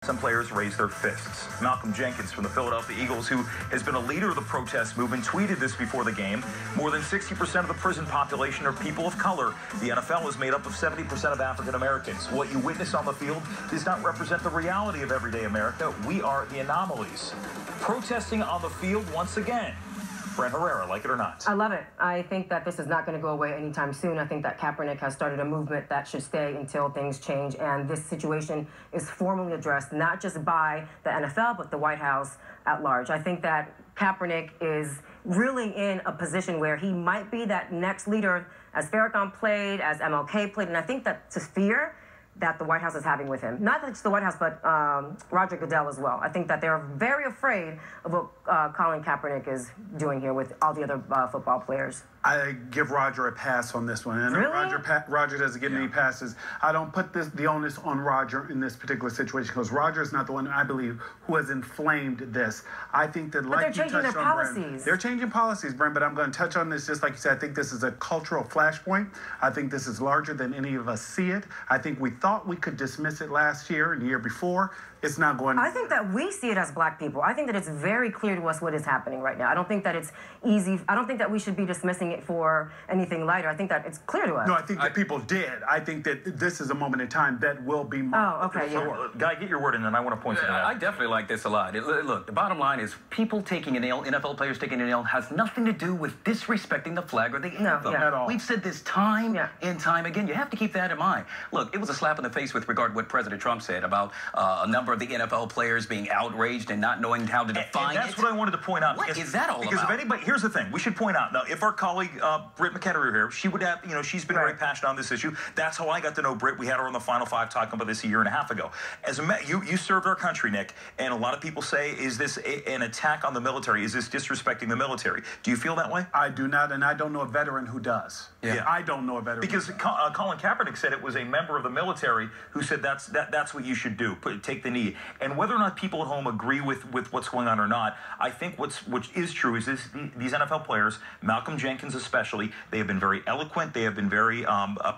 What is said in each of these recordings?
Some players raised their fists. Malcom Jenkins from the Philadelphia Eagles, who has been a leader of the protest movement, tweeted this before the game. More than 60% of the prison population are people of color. The NFL is made up of 70% of African Americans. What you witness on the field does not represent the reality of everyday America. We are the anomalies. Protesting on the field once again. Brent Herrera, like it or not? I love it. I think that this is not going to go away anytime soon. I think that Kaepernick has started a movement that should stay until things change, and this situation is formally addressed not just by the NFL, but the White House at large. I think that Kaepernick is really in a position where he might be that next leader, as Farrakhan played, as MLK played, and I think that to fear that the White House is having with him. Not just the White House, but Roger Goodell as well. I think that they're very afraid of what Colin Kaepernick is doing here with all the other football players. I give Roger a pass on this one. And really? Roger doesn't get any passes. I don't put the onus on Roger in this particular situation because Roger is not the one, I believe, who has inflamed this. I think that, like you touched on, they're changing their policies. They're changing policies, Brent, but I'm going to touch on this just like you said. I think this is a cultural flashpoint. I think this is larger than any of us see it. I think we thought we could dismiss it last year and the year before. It's not going to. I think that we see it as black people. I think that it's very clear to us what is happening right now. I don't think that it's easy. I don't think that we should be dismissing it for anything lighter. I think that it's clear to us. No, I think that people did. I think that this is a moment in time that will be marked. Oh, okay. So, Guy, get your word in, and I want to point to that. I definitely like this a lot. Look, the bottom line is people taking an ill, NFL players taking an ill, has nothing to do with disrespecting the flag or the anthem. At all. We've said this time and time again. You have to keep that in mind. Look, it was a slap in the face with regard to what President Trump said about a number of the NFL players being outraged and not knowing how to define it. And that's what I wanted to point out. What is that all about? Because if anybody, here's the thing, we should point out, now, if our colleague, Britt McHenry were here, she would have, she's been very passionate on this issue. That's how I got to know Britt. We had her on the Final Five talking about this a year and a half ago. As you served our country, Nick, and a lot of people say, is this an attack on the military? Is this disrespecting the military? Do you feel that way? I do not, and I don't know a veteran who does. Yeah. I don't know a veteran. Because Colin Kaepernick said it was a member of the military who said that's what you should do, take the knee. And whether or not people at home agree with what's going on or not, I think what is true is these NFL players, Malcom Jenkins especially, they have been very eloquent, they have been very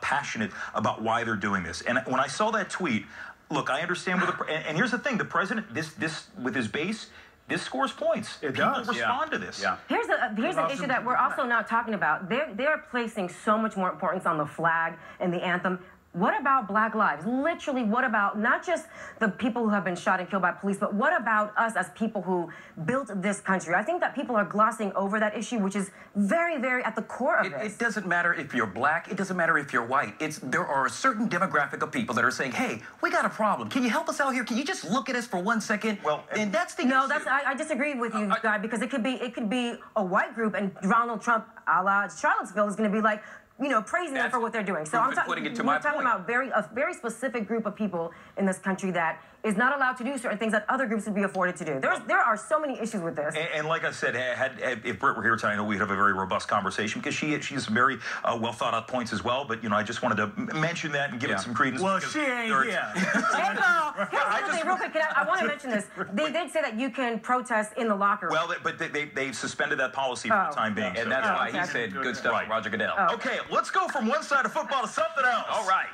passionate about why they're doing this. And when I saw that tweet, look, I understand and here's the thing, the president, this with his base, this scores points. People respond to this. Yeah. Here's an issue that we're also not talking about. They're placing so much more importance on the flag and the anthem. What about Black lives? Literally, what about not just the people who have been shot and killed by police, but what about us as people who built this country? I think that people are glossing over that issue, which is very, very at the core of this. It doesn't matter if you're black. It doesn't matter if you're white. There are a certain demographic of people that are saying, hey, we got a problem. Can you help us out here? Can you just look at us for 1 second? Well, and that's the No, issue. I disagree with you, Guy, because it could be a white group, and Donald Trump, a la Charlottesville, is going to be like, praising them for what they're doing. So we're talking about a very specific group of people in this country that is not allowed to do certain things that other groups would be afforded to do. There are so many issues with this. And like I said, if Britt were here tonight, I know we'd have a very robust conversation because she has very well thought out points as well. But I just wanted to mention that and give it some credence. Well, she ain't here. Real quick, I want to mention this. They did say that you can protest in the locker room. Well, but they suspended that policy for the time being. And that's why he said good stuff, Roger Goodell. Okay, let's go from one side of football to something else. All right.